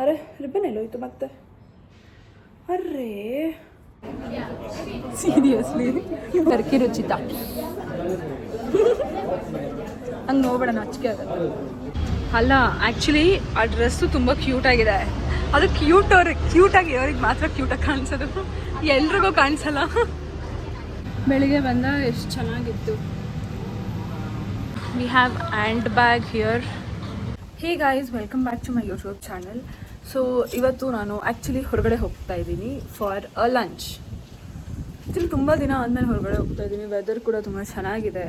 ಅರೆ ರಿಬ್ಬನ್ ಎಲ್ಲೋಯ್ತು ಮತ್ತೆ? ಅರ್ರೇ seriously Turkey Ruchita ಹಂಗೆ ನೋಡ್ಬೇಡ ನಾಚಿಕೆ ಆಗುತ್ತೆ. ಅಲ್ಲ ಆ್ಯಕ್ಚುಲಿ ಆ ಡ್ರೆಸ್ಸು ತುಂಬ ಕ್ಯೂಟಾಗಿದೆ. ಅದು ಕ್ಯೂಟಾಗಿ ಅವ್ರಿಗೆ ಮಾತ್ರ ಕ್ಯೂಟಾಗಿ ಕಾಣಿಸೋದು, ಎಲ್ರಿಗೂ ಕಾಣಿಸಲ್ಲ. ಬೆಳಿಗ್ಗೆ ಬಂದ ಎಷ್ಟು ಚೆನ್ನಾಗಿತ್ತು. We have hand bag here. Hey guys, welcome back to my YouTube channel. So ಇವತ್ತು ನಾನು ಆ್ಯಕ್ಚುಲಿ ಹೊರಗಡೆ ಹೋಗ್ತಾ ಇದ್ದೀನಿ ಫಾರ್ ಅ ಲಂಚ್. ಆ್ಯಕ್ಚುಲಿ ತುಂಬ ದಿನ ಆದಮೇಲೆ ಹೊರಗಡೆ ಹೋಗ್ತಾ ಇದ್ದೀನಿ. ವೆದರ್ ಕೂಡ ತುಂಬ ಚೆನ್ನಾಗಿದೆ.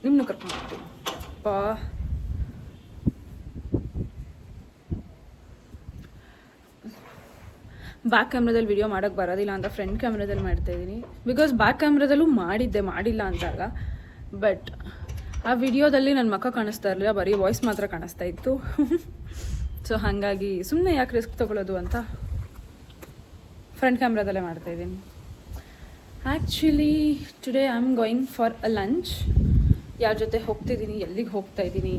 ನಿಮ್ಮನ್ನು ಕರ್ಕೊಂಡು ಹೋಗ್ತೀನಿ ಪಾ. ಬ್ಯಾಕ್ ಕ್ಯಾಮ್ರಾದಲ್ಲಿ ವಿಡಿಯೋ ಮಾಡೋಕ್ಕೆ ಬರೋದಿಲ್ಲ ಅಂತ ಫ್ರಂಟ್ ಕ್ಯಾಮ್ರಾದಲ್ಲಿ ಮಾಡ್ತಾಯಿದ್ದೀನಿ. ಬಿಕಾಸ್ ಬ್ಯಾಕ್ ಕ್ಯಾಮ್ರಾದಲ್ಲೂ ಮಾಡಿಲ್ಲ ಅಂದಾಗ, ಬಟ್ ಆ ವಿಡಿಯೋದಲ್ಲಿ ನನ್ನ ಮುಖ ಕಾಣಿಸ್ತಾ ಇರಲಿಲ್ಲ, ಬರೀ ವಾಯ್ಸ್ ಮಾತ್ರ ಕಾಣಿಸ್ತಾ ಇತ್ತು. ಸೊ ಹಾಗಾಗಿ ಸುಮ್ಮನೆ ಯಾಕೆ ರಿಸ್ಕ್ ತೊಗೊಳ್ಳೋದು ಅಂತ ಫ್ರಂಟ್ ಕ್ಯಾಮ್ರಾದಲ್ಲೇ ಮಾಡ್ತಾಯಿದ್ದೀನಿ. Actually today I am going for a lunch. ಯಾರ ಜೊತೆ ಹೋಗ್ತಿದ್ದೀನಿ, ಎಲ್ಲಿಗೆ ಹೋಗ್ತಾಯಿದ್ದೀನಿ,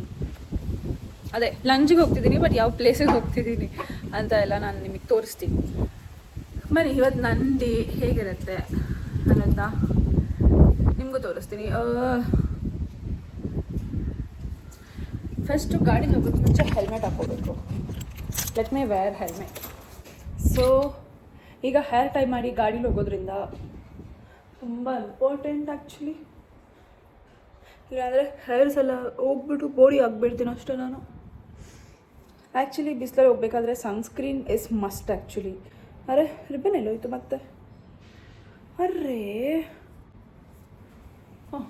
ಅದೇ ಲಂಚಿಗೆ ಹೋಗ್ತಿದ್ದೀನಿ, ಬಟ್ ಯಾವ ಪ್ಲೇಸಿಗೆ ಹೋಗ್ತಿದ್ದೀನಿ ಅಂತ ಎಲ್ಲ ನಾನು ನಿಮಗೆ ತೋರಿಸ್ತೀನಿ. ಬನ್ನಿ, ಇವತ್ತು ನನ್ನ ಡೇ ಹೇಗಿರುತ್ತೆ ಅನ್ನೋದನ್ನ ನಿಮಗೂ ತೋರಿಸ್ತೀನಿ. ಫಸ್ಟು ಗಾಡಿ ಹೋಗೋಕ್ಕೆ ಮುಂಚೆ ಹೆಲ್ಮೆಟ್ ಹಾಕ್ಕೋಬೇಕು. ಲೆಟ್ ಮೈ ವೇರ್ ಹೆಲ್ಮೆಟ್. ಸೊ ಈಗ ಹೇರ್ ಟೈ ಮಾಡಿ ಗಾಡೀಲಿ ಹೋಗೋದ್ರಿಂದ ತುಂಬ ಇಂಪಾರ್ಟೆಂಟ್ ಆ್ಯಕ್ಚುಲಿ. ಇಲ್ಲಾಂದರೆ ಹೇರ್ಸ್ ಎಲ್ಲ ಹೋಗ್ಬಿಟ್ಟು ಬೋಡಿ ಆಗಿಬಿಡ್ತೀನಿ ಅಷ್ಟೇ ನಾನು. ಆ್ಯಕ್ಚುಲಿ ಬಿಸಿಲಲ್ಲಿ ಹೋಗ್ಬೇಕಾದ್ರೆ ಸನ್ಸ್ಕ್ರೀನ್ ಇಸ್ ಮಸ್ಟ್ ಆ್ಯಕ್ಚುಲಿ. ಅರೆ ರಿಬ್ಬನ್ ಎಲ್ಲೋಯ್ತು ಮತ್ತೆ? ಅರ್ರೇ ಹಾಂ,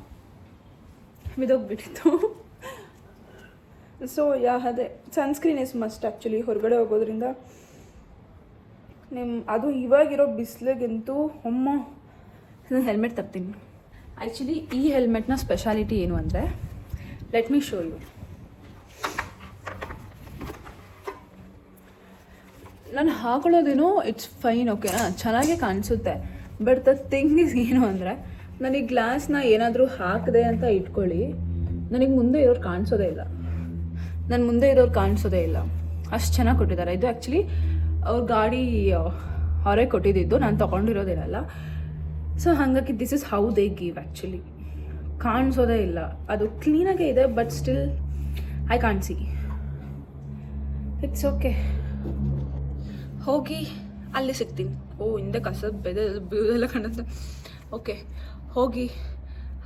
ಬಿದ್ದೋಗ್ಬಿಟ್ಟಿತ್ತು. ಸೊ ಅದೇ ಸನ್ಸ್ಕ್ರೀನ್ ಇಸ್ ಮಸ್ಟ್ ಆ್ಯಕ್ಚುಲಿ. ಹೊರಗಡೆ ಹೋಗೋದ್ರಿಂದ ಅದು ಇವಾಗಿರೋ ಬಿಸಿಲಿಗಂತೂ ನಾನು ಹೆಲ್ಮೆಟ್ ತರ್ತೀನಿ. ಆ್ಯಕ್ಚುಲಿ ಈ ಹೆಲ್ಮೆಟ್ನ ಸ್ಪೆಷಾಲಿಟಿ ಏನು ಅಂದರೆ, ಲೆಟ್ ಮೀ ಶೋ ಯು. ನಾನು ಹಾಕೊಳ್ಳೋದೇನೋ ಇಟ್ಸ್ ಫೈನ್, ಓಕೆನಾ, ಚೆನ್ನಾಗೇ ಕಾಣಿಸುತ್ತೆ. ಬಟ್ ದ ಥಿಂಗ್ ಇಸ್ ಏನು ಅಂದರೆ, ನನಗೆ ಗ್ಲಾಸ್ನ ಏನಾದರೂ ಹಾಕಿದೆ ಅಂತ ಇಟ್ಕೊಳ್ಳಿ, ನನಗೆ ಮುಂದೆ ಇರೋರು ಕಾಣಿಸೋದೇ ಇಲ್ಲ. ನನ್ನ ಮುಂದೆ ಇರೋರು ಕಾಣಿಸೋದೇ ಇಲ್ಲ, ಅಷ್ಟು ಚೆನ್ನಾಗಿ ಕೊಟ್ಟಿದ್ದಾರೆ. ಇದು ಆ್ಯಕ್ಚುಲಿ ಅವ್ರ ಗಾಡಿ ಹೊರಗೆ ಕೊಟ್ಟಿದ್ದು, ನಾನು ತೊಗೊಂಡಿರೋದೇನಲ್ಲ. ಸೊ ಹಾಗಾಗಿ this is how they give actually. ಕಾಣಿಸೋದೇ ಇಲ್ಲ, ಅದು ಕ್ಲೀನಾಗೇ ಇದೆ, but still I can't see. It's okay. ಹೋಗಿ ಅಲ್ಲಿ ಸಿಗ್ತೀನಿ. ಹಿಂದೆ ಕಸದ ಬೆದೆಲ್ಲ ಕಾಣುತ್ತೆ. ಓಕೆ, ಹೋಗಿ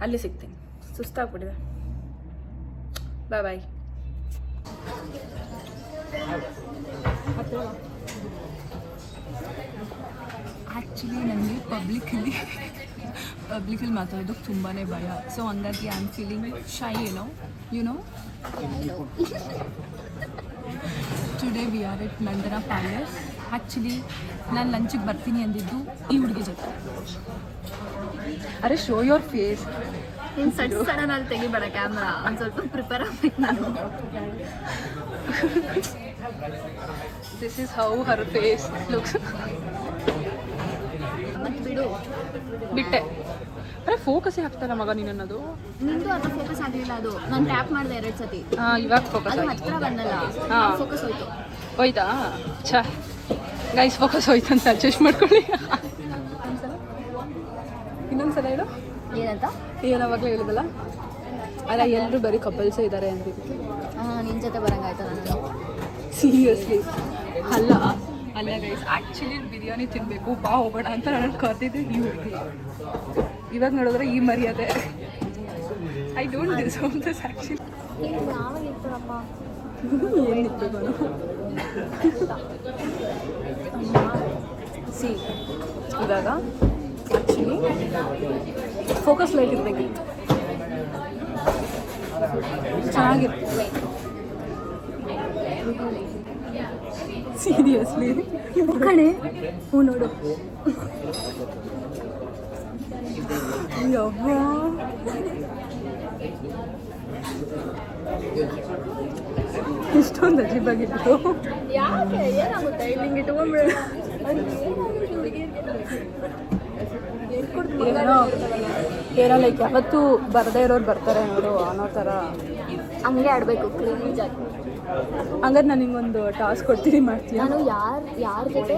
ಅಲ್ಲಿ ಸಿಗ್ತೀನಿ. ಸುಸ್ತಾಗ್ಬಿಟ್ಟಿದೆ. ಬಾಯ್ ಬಾಯ್. ಆ್ಯಕ್ಚುಲಿ ನನಗೆ ಪಬ್ಲಿಕಲ್ಲಿ ಮಾತಾಡೋದಕ್ಕೆ ತುಂಬಾ ಭಯ. ಸೊ ಹಂಗಾಗಿ I am feeling shy, you know. Today we are at Nandana Palace. Actually ನಾನು ಲಂಚಿಗೆ ಬರ್ತೀನಿ ಅಂದಿದ್ದು ಈ ಹುಡುಗಿ ಜೊತೆ. ಅರೆ ಶೋ ಯೋರ್ ಫೇಸ್. ಇನ್ನು ಸಡನಲ್ಲಿ ತೆಗಿಬೇಡ ಕ್ಯಾಮ್ರಾ, ಒಂದು ಸ್ವಲ್ಪ ಪ್ರಿಪೇರ್ ಆಗಬೇಕು ನಾನು. This is how her face looks. ಮತ್ತು ಬಿಡು, ಬಿಟ್ಟೆ. ಅರೆ ಫೋಕಸ್ಸೇ ಆಗ್ತಾರ ಮಗ ನೀನು ಅನ್ನೋದು. ನಿಂದು ಅದು ಫೋಕಸ್ ಆಗಲಿಲ್ಲ. ಅದು ನಾನು ಟ್ಯಾಪ್ ಮಾಡಿದೆ 2 ಸತಿ. ಇವಾಗ ಫೋಕಸ್ ಅದು ಆಯ್ತು. ಹತ್ತಿರ ಬಂದಲ್ಲ, ಫೋಕಸ್ ಹೋಯ್ತು. ಹೋಯ್ತಾ? ಛಾ ಗೈಸ್, ಫೋಕಸ್ ಹೋಯ್ತು ಅಂತ ಅಡ್ಜಸ್ಟ್ ಮಾಡ್ಕೊಳ್ಳಿ. ಇನ್ನೊಂದ್ಸಲ ಹೇಳು. ಏನಂತ? ಏನಾವಾಗಲೇ ಹೇಳಿದಲ್ಲ, ಅಲ್ಲ ಎಲ್ಲರೂ ಬರೀ ಕಪಲ್ಸೇ ಇದ್ದಾರೆ ಅಂತಿದ್ದು. ನಿನ್ನ ಜೊತೆ ಬರಂಗಾಯ್ತು ನಾನು. ಸೀರಿಯಸ್ಲಿ ಅಲ್ಲ ಗೈಸ್, ಆ್ಯಕ್ಚುಲಿ ಬಿರಿಯಾನಿ ತಿನ್ನಬೇಕು ಬಾ ಹೋಗೋಣ ಅಂತ ನಾನು ಕರೆದಿದ್ದೆ ಈ ಹುಡುಗಿ. ಇವಾಗ ನೋಡಿದ್ರೆ ಈ ಮರ್ಯಾದೆ. I don't deserve this actually. ಏನಿತ್ತು ನಾನು ಸಿ ಇವಾಗ ಆ್ಯಕ್ಚುಲಿ ಫೋಕಸ್ ಲೈಟ್ ಇರಬೇಕಿತ್ತು, ಚೆನ್ನಾಗಿತ್ತು. ಸೀರಿಯಸ್ಲಿ ಕಣೆ, ನೋಡು. ಇಷ್ಟೊಂದು ಅಜೀಬಾಗಿತ್ತು. ಯಾಕೆ ಏನಾಗುತ್ತೆ ಇಲ್ಲಿಂಗೆ ಇಟ್ಕೊಂಡ್ಬಿಡ. ಏನೋ ಲೈಕ್ ಯಾವತ್ತೂ ಬರದೇ ಇರೋರು ಬರ್ತಾರೆ ನೋಡು ಅನ್ನೋ ಥರ ಹಂಗೆ ಆಡಬೇಕು ಕ್ರೇಜಾಗಿ. ಹಂಗಾರೆ ನಾನು ನಿಂಗೊಂದು ಟಾಸ್ಕ್ ಕೊಡ್ತೀನಿ, ಮಾಡ್ತೀಯಾ? ನಾನು ಯಾರ ಜೊತೆ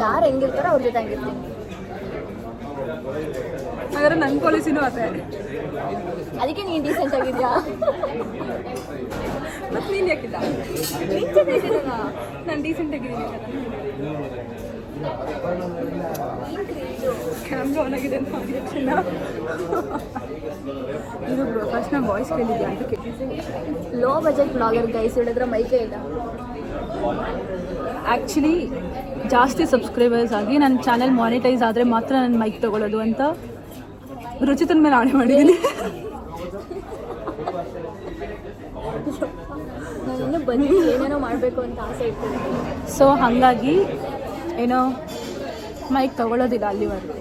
ಯಾರು ಹೆಂಗಿರ್ತಾರೋ ಅವ್ರ ಜೊತೆ ಹಂಗಿರ್ತೀನಿ. ಹಾಗಾದ್ರೆ ನನ್ನ ಪಾಲಿಸಿನೂ ಅದೇ. ಅದಕ್ಕೆ ನೀನು ಡೀಸೆಂಟ್ ಆಗಿದ್ಯಾ? ಮತ್ತು ನೀನು ಯಾಕಿಲ್ಲ? ನಾನು ಡೀಸೆಂಟ್ ಆಗಿದ್ದೀನಿ. ಕ್ಯಾಮ್ರಾ ಆನ್ ಆಗಿದೆ ಅಂತ ಯೋಚನೆ. ಇದು ಫಸ್ಟ್ ನಾನು ವಾಯ್ಸ್ ಕೇಳಿದ್ದೆ ಅದಕ್ಕೆ. ಲೋ ಬಜೆಟ್ ಬ್ಲಾಗರ್ ಗೈಸ್ ಹೇಳಿದ್ರೆ ಮೈಕೇ ಇಲ್ಲ. ಆ್ಯಕ್ಚುಲಿ ಜಾಸ್ತಿ ಸಬ್ಸ್ಕ್ರೈಬರ್ಸ್ ಆಗಿ ನನ್ನ ಚಾನೆಲ್ ಮಾನಿಟೈಸ್ ಆದರೆ ಮಾತ್ರ ನನ್ನ ಮೈಕ್ ತೊಗೊಳ್ಳೋದು ಅಂತ ರುಚಿತನ ಮೇಲೆ ಆಣೆ ಮಾಡಿದ್ದೀನಿ. ನಾನು ಇನ್ನೂ ಬಂದು ಏನೇನೋ ಮಾಡಬೇಕು ಅಂತ ಆಸೆ ಇರ್ತೀನಿ. ಸೊ ಹಾಗಾಗಿ ಏನೋ ಮೈಕ್ ತೊಗೊಳ್ಳೋದಿಲ್ಲ ಅಲ್ಲಿವರೆಗೂ.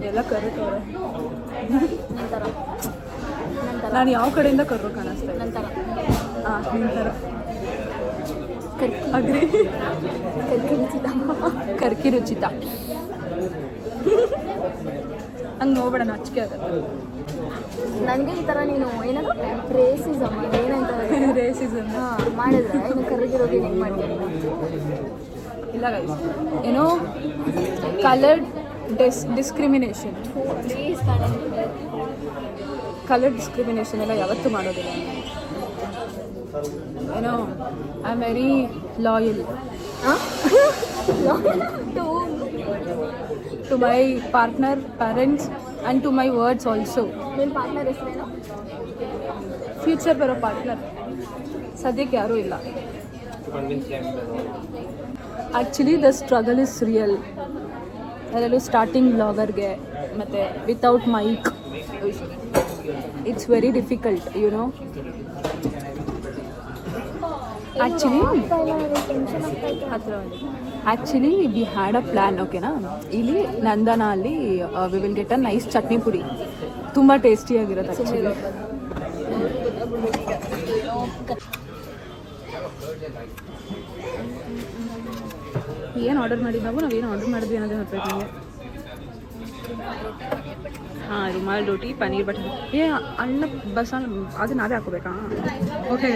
ಎಲ್ಲ ಕರೆಕ್ಟ್ ಅವರೇ. ನಂತರ ನಾನು ಯಾವ ಕಡೆಯಿಂದ ಕರ್ರೋ ಕಾಣಿಸ್ತಾ ಇದೆ? ನಂತರ ಹಾಂ, ನಿನ್ನ ಥರ ಕರ್ಕಿ ಅಗ್ರಿ. ರುಚಿತ. ಕರ್ಕಿ ರುಚಿತ. ಹಂಗೆ ನೋಡ್ಬೇಡ, ನಾಚಿಕೆ ಆಗುತ್ತೆ. ನನಗೆ ಈ ಥರ ನೀನು ಏನದು ರೇಸಿಸಮ್ ಏನಂತ ರೇಸಿಸಮ್ ಮಾಡಿದ್ರೆ ಇನ್ನು ಕರ್ಗಿರೋದು ಹೆಂಗೆ ಮಾಡ್ತೀನಿ? ಇಲ್ಲ ಗೈಸ್, ಏನೋ coloured discrimination. Please colour discrimination ಎಲ್ಲ ಯಾವತ್ತೂ ಮಾಡೋದಿಲ್ಲ. ಏನೋ I am very loyal to my partner, parents and to my words also. ನಿಮ್ಮ ಪಾರ್ಟ್ನರ್ ಹೆಸರೇನು? ಫ್ಯೂಚರ್ ಬರೋ ಪಾರ್ಟ್ನರ್ ಸದ್ಯಕ್ಕೆ ಯಾರೂ ಇಲ್ಲ. Actually the struggle is real. ಅದರಲ್ಲೂ ಸ್ಟಾರ್ಟಿಂಗ್ ಬ್ಲಾಗರ್ಗೆ ಮತ್ತು without mic it's very difficult, you know. Actually we had a plan, ಓಕೆನಾ? ಇಲ್ಲಿ ನಂದನ ಅಲ್ಲಿ we will get a nice chutney podi, ತುಂಬ ಟೇಸ್ಟಿಯಾಗಿರೋದು ಆ್ಯಕ್ಚುಲಿ. ಏನು ಆರ್ಡರ್ ಮಾಡಿದ್ದು ನಾವೇನು ಆರ್ಡರ್ ಮಾಡಿದ್ವಿ ಅನ್ನೋದೇ ಹೊರಬೇಕು ನನಗೆ. ಹಾಂ, ರುಮಾಲ್ ರೋಟಿ, ಪನ್ನೀರ್ ಬಟರ್. ಅನ್ನ ಬಸಾಲ ಅದು ನಾವೇ ಹಾಕೋಬೇಕಾ? ಓಕೆ,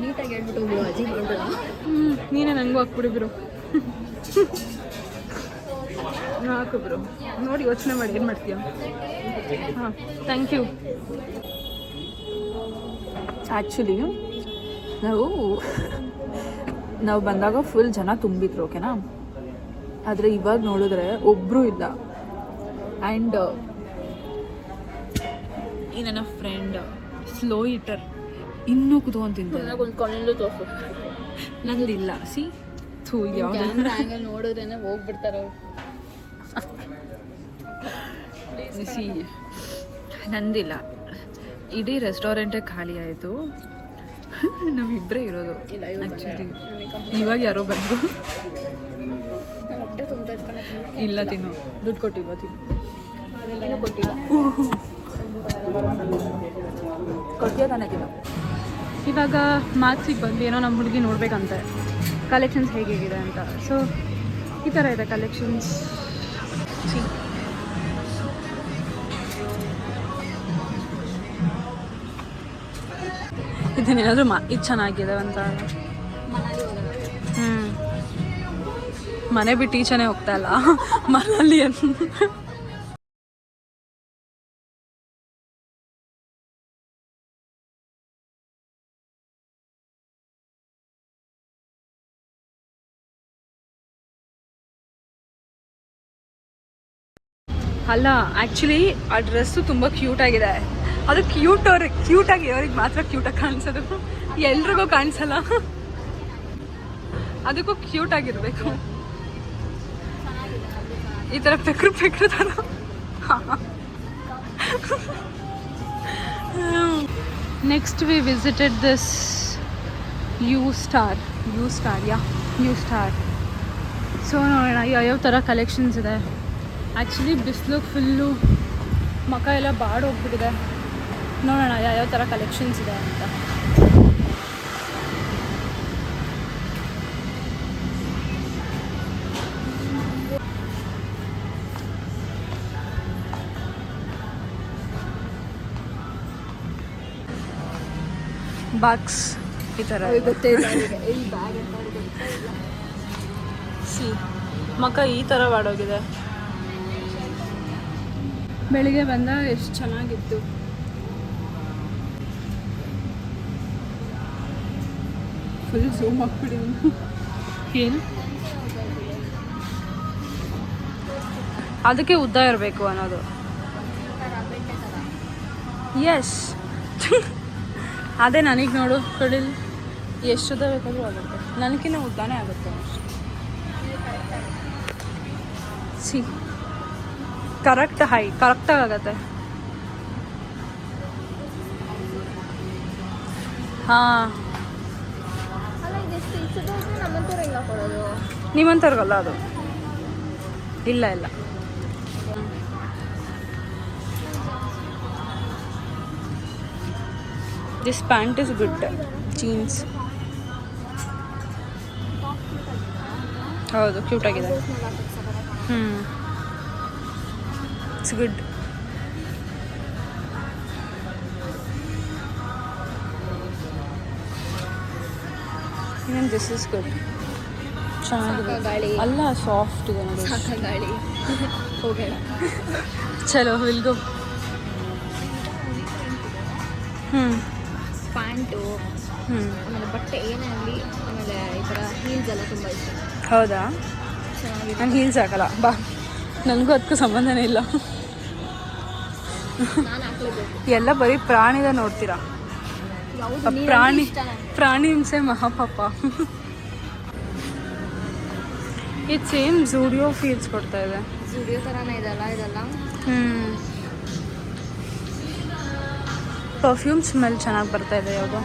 ನೀಟಾಗಿ ಹೇಳ್ಬಿಟ್ಟು ಅಜ್ಜಿ ನೀನೇ ನನಗೂ ಹಾಕ್ಬಿಡಿ ಬ್ರೋ. ಹಾಕು ಬ್ರೋ, ನೋಡಿ ಯೋಚನೆ ಮಾಡಿ ಏನು ಮಾಡ್ತೀಯ. ಹಾಂ, ಥ್ಯಾಂಕ್ ಯು. ಆ್ಯಕ್ಚುಲಿ ನಾವು ಬಂದಾಗ ಫುಲ್ ಜನ ತುಂಬಿದ್ರು, ಓಕೆನಾ? ಆದರೆ ಇವಾಗ ನೋಡಿದ್ರೆ ಒಬ್ಬರೂ ಇಲ್ಲ. ಆ್ಯಂಡ್ ಈ ನನ್ನ ಫ್ರೆಂಡ್ ಸ್ಲೋ ಈಟರ್ ಇನ್ನೂ ಕುತ್ಕೊಂಡು ತಿಂತಾರೆ. ನಂದಿಲ್ಲ. ಸಿ ಥೂ, ಯಾವ್ದು ನೋಡಿದ್ರೇನೆ ಹೋಗ್ಬಿಡ್ತಾರೆ. ಸಿ ನಂದಿಲ್ಲ. ಇಡೀ ರೆಸ್ಟೋರೆಂಟೇ ಖಾಲಿ ಆಯಿತು. ನಾವಿಬ್ಬರೇ ಇರೋದು ಆ್ಯಕ್ಚುಲಿ. ಇವಾಗ ಯಾರೋ ಬಂದರು. ಇಲ್ಲ, ತಿನ್ನು. ದುಡ್ಡು ಕೊಟ್ಟಿಲ್ವ? ತಿನ್ನು. ಕೊಟ್ಟಿಯೋ ತಾನೇ? ತಿನ್ನು. ಇವಾಗ ಮಾರ್ಕ್ಸಿಗೆ ಬಂದು ಏನೋ ನಮ್ಮ ಹುಡುಗಿ ನೋಡ್ಬೇಕಂತೆ ಕಲೆಕ್ಷನ್ಸ್ ಹೇಗಿದೆ ಅಂತ. ಸೊ ಈ ಥರ ಇದೆ ಕಲೆಕ್ಷನ್ಸ್. ಇದನ್ನೇನಾದರೂ ಇದು ಚೆನ್ನಾಗಿದೆ ಅಂತ. ಮನೆ ಬಿಟ್ಟು ಈಚೆನೇ ಹೋಗ್ತಾ ಇಲ್ಲ ಮನಾಲಿ ಅಂತ. ಅಲ್ಲ, ಆ್ಯಕ್ಚುಲಿ ಆ ಡ್ರೆಸ್ಸು ತುಂಬ ಕ್ಯೂಟಾಗಿದೆ. ಅದು ಕ್ಯೂಟಾಗಿ ಅವ್ರಿಗೆ ಮಾತ್ರ ಕ್ಯೂಟಾಗಿ ಕಾಣಿಸೋದು, ಎಲ್ರಿಗೂ ಕಾಣಿಸಲ್ಲ. ಅದಕ್ಕೂ ಕ್ಯೂಟಾಗಿರಬೇಕು. ಈ ಥರ ಪೆಕ್ರು ಥರ. Next we visited this U Star. So ನೋಡೋಣ ಯಾವ್ಯಾವ ಥರ ಕಲೆಕ್ಷನ್ಸ್ ಇದೆ. ಆ್ಯಕ್ಚುಲಿ ಬಿಸಿಲು ಫುಲ್ಲು ಮುಖ ಎಲ್ಲ ಬಾಡೋಗ್ಬಿಟ್ಟಿದೆ. ನೋಡೋಣ ಯಾವ್ಯಾವ ಥರ ಕಲೆಕ್ಷನ್ಸ್ ಇದೆ ಅಂತ. ಬಾಕ್ಸ್ ಈ ಥರ ಗೊತ್ತೇ ಇಲ್ಲ ಅವ್ರಿಗೆ. ಇಲ್ಲಿ ಬ್ಯಾಗ್ ಅಂತ ಅವ್ರಿಗೆ ಗೊತ್ತೇ ಇಲ್ಲ. ಸಿ ಮಕ್ಕ ಈ ಥರ ಬಾಡೋಗಿದೆ. ಬೆಳಿಗ್ಗೆ ಬಂದಾಗ ಎಷ್ಟು ಚೆನ್ನಾಗಿತ್ತು. ಫುಲ್ ಝೂಮ್ ಹಾಕ್ಬಿಟ್ಟಿದ್ದೀನಿ. ಏನು ಅದಕ್ಕೆ ಉದ್ದ ಇರಬೇಕು ಅನ್ನೋದು. ಎಸ್ ಅದೇ ನನಗೆ ನೋಡು ಕಡಿಲ್ ಎಷ್ಟು ಉದ್ದ ಬೇಕಾದರೂ ಆಗುತ್ತೆ. ನನಗಿನ್ನ ಉದ್ದಾನೇ ಆಗುತ್ತೆ ಅಷ್ಟೆ. ಸಿ ಕರೆಕ್ಟ್ ಕರೆಕ್ಟಾಗಿ ಆಗುತ್ತೆ. ಹಾಂ ಅಲ್ಲ ಇದೆಷ್ಟು ಇಷ್ಟದಾದ್ರೆ ನಮ್ಮಂತವ್ರು ಹೆಂಗೆ ಹಾಕೊಳ್ಳೋದು? ನಿಮ್ಮಂಥವ್ರಿಗಲ್ಲ ಅದು. ಇಲ್ಲ ಇಲ್ಲ this pant is good. Jeans ಹೌದು ಕ್ಯೂಟ್ ಆಗಿದೆ. It's good. ಇನ್ನೇನು ದಿಸ್ ಇಸ್ ಗುಡ್. ಚೆನ್ನಾಗಿದೆ. ಗಾಳಿ ಅಲ್ಲ ಸಾಫ್ಟ್ ಇದೆ ನೋಡಿ. ಸಾಕ ಗಾಳಿ ಹೋಗೋಣ. ಚಲೋ ವಿಲ್ ಗೋ. ಪ್ಯಾಂಟು ಆಮೇಲೆ ಬಟ್ಟೆ ಏನೇ ಆಗಲಿ, ಆಮೇಲೆ ಈ ಥರ ಹೀಲ್ಸ್ ಎಲ್ಲ ತುಂಬ ಇಷ್ಟ. ಹೌದಾ? ಚೆನ್ನಾಗಿದೆ. ನಾನು ಹೀಲ್ಸ್ ಹಾಕಲ್ಲ ಬಾ. ನನಗೂ ಅದಕ್ಕೂ ಸಂಬಂಧನೇ ಇಲ್ಲ. ನಾನು ಹಾಕ್ಲೇಬೇಕು. ಎಲ್ಲ ಬರೀ ಪ್ರಾಣಿದ ನೋಡ್ತೀರಾ. ಯಾವುದು ಪ್ರಾಣಿ ಹಿಂಸೆ ಮಹಾಪಾಪ. ಇದು ಸೇಮ್ ಝೂಡಿಯೋ ಫೀಲ್ಸ್ ಕೊಡ್ತಾ ಇದೆ. ಜುಡಿಯೋ ಥರನೇ ಇದೆಲ್ಲ ಇದೆಲ್ಲ. ಪರ್ಫ್ಯೂಮ್ ಸ್ಮೆಲ್ ಚೆನ್ನಾಗಿ ಬರ್ತಾ ಇದೆ ಇವಾಗ.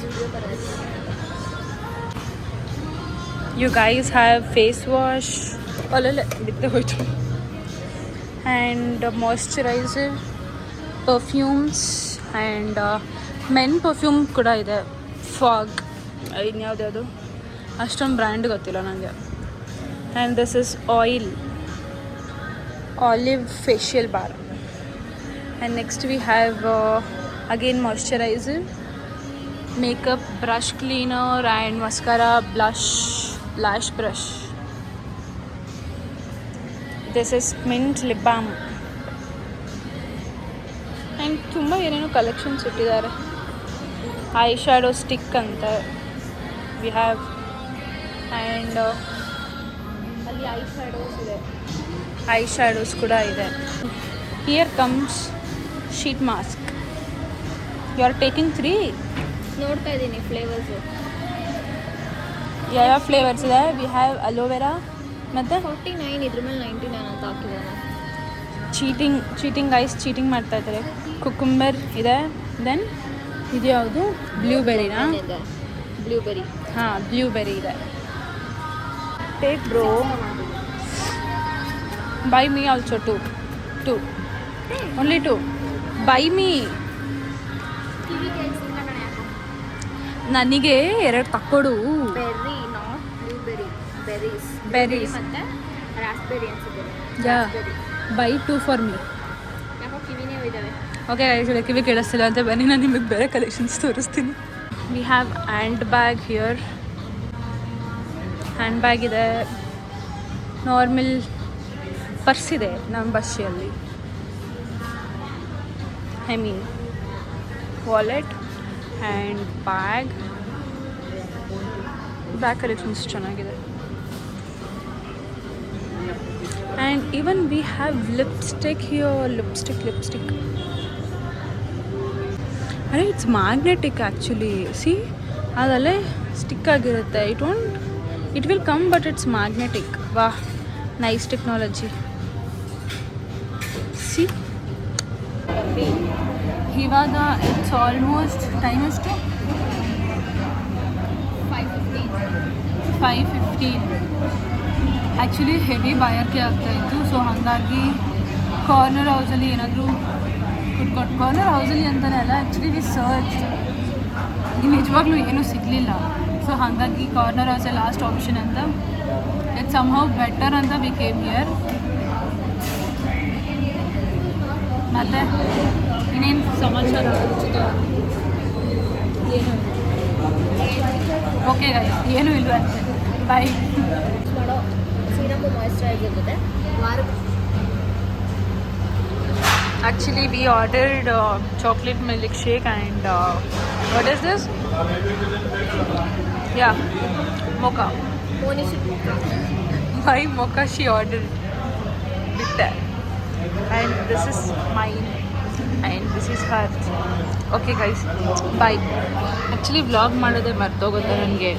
ಜುಡಿಯೋ ಥರ ಇದೆ. You guys have face wash ಅಲ್ಲಲ್ಲೇ ಬಿದ್ದೆ ಹೋಯ್ತು. And moisturiser, perfumes and men perfume ಕೂಡ ಇದೆ. ಫಾಗ್ ಇನ್ಯಾವುದ್ಯಾವುದು ಅಷ್ಟೊಂದು ಬ್ರ್ಯಾಂಡ್ ಗೊತ್ತಿಲ್ಲ ನನಗೆ. And this is olive facial bar. And next we have again moisturizer, makeup brush cleaner and mascara, lash brush. This is mint lip balm. And ತುಂಬ ಏನೇನೋ collections ಇಟ್ಟಿದ್ದಾರೆ. Eye shadow stick ಅಂತ ವಿ ಹ್ಯಾವ್. ಆ್ಯಂಡ್ ಅಲ್ಲಿ eye shadows ಇದೆ. Eye shadows ಕೂಡ ಇದೆ. Here comes sheet mask. You are taking 3. ನೋಡ್ತಾ ಇದ್ದೀನಿ ಫ್ಲೇವರ್ಸು. ಯಾವ ಫ್ಲೇವರ್ಸ್ ಇದೆ? ವಿ ಹ್ಯಾವ್ ಅಲೋವೆರಾ ಮತ್ತು 49, ಇದ್ರ ಮೇಲೆ 99 ಅಂತ ಹಾಕಿದ್ದಾನೆ. ಚೀಟಿಂಗ್ ಐಸ್ ಚೀಟಿಂಗ್ ಮಾಡ್ತಾ ಇದ್ದಾರೆ. ಕುಕುಂಬರ್ ಇದೆ. ದೆನ್ ಇದು ಯಾವುದು? ಬ್ಲೂಬೆರಿನಾ? ಬ್ಲೂಬೆರಿ. ಹಾಂ ಬ್ಲೂಬೆರಿ ಇದೆ. Take bro. Buy me also two only 2. Buy me. ನನಗೆ 2 ತಕ್ಕೊಡು. ಬೆರ್ರಿ ನಾಟ್ ಬ್ಲೂಬೆರಿ, ಬೆರೀಸ್ ಮತ್ತು ರಾಸ್ಬೆರಿ ಅನ್ಸುತ್ತೆ. Yeah buy 2 for me. ಯಾಕೋ ಕಿವಿನೇ ಇದ್ದಾವೆ. ಓಕೆ ಆ್ಯಕ್ಚುಲಿ ಕಿವಿ ಕೇಳಿಸ್ತಿಲ್ಲ ಅಂತ ಬನ್ನಿ ನಾನು ನಿಮಗೆ ಬೇರೆ ಕಲೆಕ್ಷನ್ಸ್ ತೋರಿಸ್ತೀನಿ. We have hand bag here. Handbag ಇದೆ. ನಾರ್ಮಲ್ ಪರ್ಸ್ ಇದೆ ನಮ್ಮ ಬಸ್ಸಲ್ಲಿ. I mean wallet and bag collections ಚೆನ್ನಾಗಿದೆ. And even we have lipstick here. Lipstick ಅರೆ ಇಟ್ಸ್ ಮ್ಯಾಗ್ನೆಟಿಕ್ ಆ್ಯಕ್ಚುಲಿ. ಸಿ ಅದಲ್ಲೇ ಸ್ಟಿಕ್ ಆಗಿರುತ್ತೆ. It will come but it's magnetic. Wow nice technology. See ಇವಾಗ it's almost time ಎಷ್ಟು? 5:15. Actually heavy ಬಾಯಾರಿಕೆ ಆಗ್ತಾಯಿತ್ತು. So ಹಾಗಾಗಿ corner ಹೌಸಲ್ಲಿ ಏನಾದರೂ ಕುಟ್ಕೊಂಡು, ಕಾರ್ನರ್ ಹೌಸಲ್ಲಿ ಅಂತಲೇ ಅಲ್ಲ ಆ್ಯಕ್ಚುಲಿ ವಿ ಸರ್ಚ್, ನಿಜವಾಗ್ಲೂ ಏನೂ ಸಿಗಲಿಲ್ಲ. ಸೊ ಹಾಗಾಗಿ ಕಾರ್ನರ್ ಹೌಸೇ ಲಾಸ್ಟ್ ಆಪ್ಷನ್ ಅಂತ. ಇಟ್ಸ್ ಸಮ್ ಹೌ ಬೆಟರ್ ಅಂತ ವಿ ಕೇಮ್ ಹಿಯರ್. ಮತ್ತು ಇನ್ನೇನು ಸಮಾಚಾರ? ಏನು ಓಕೆ ಗೈಸ್ ಏನೂ ಇಲ್ಲ ಅಂತೆ ಬಾಯ್ ಮಾಡೋ ಸೀರಮ್ ಮಾಯಿಶ್ಚರೈಸರ್ ಜೊತೆ ವಾರಕ್ಕೆ Actually, we ordered chocolate milkshake and what is this? Yeah, mocha. ಮೋನಿಶಿ My mocha she ordered bitter. And this is mine. And this is hers. Okay guys, bye. Actually vlog ಮಾಡೋದೇ ಮರ್ತೋಗುತ್ತೆ ನನಗೆ.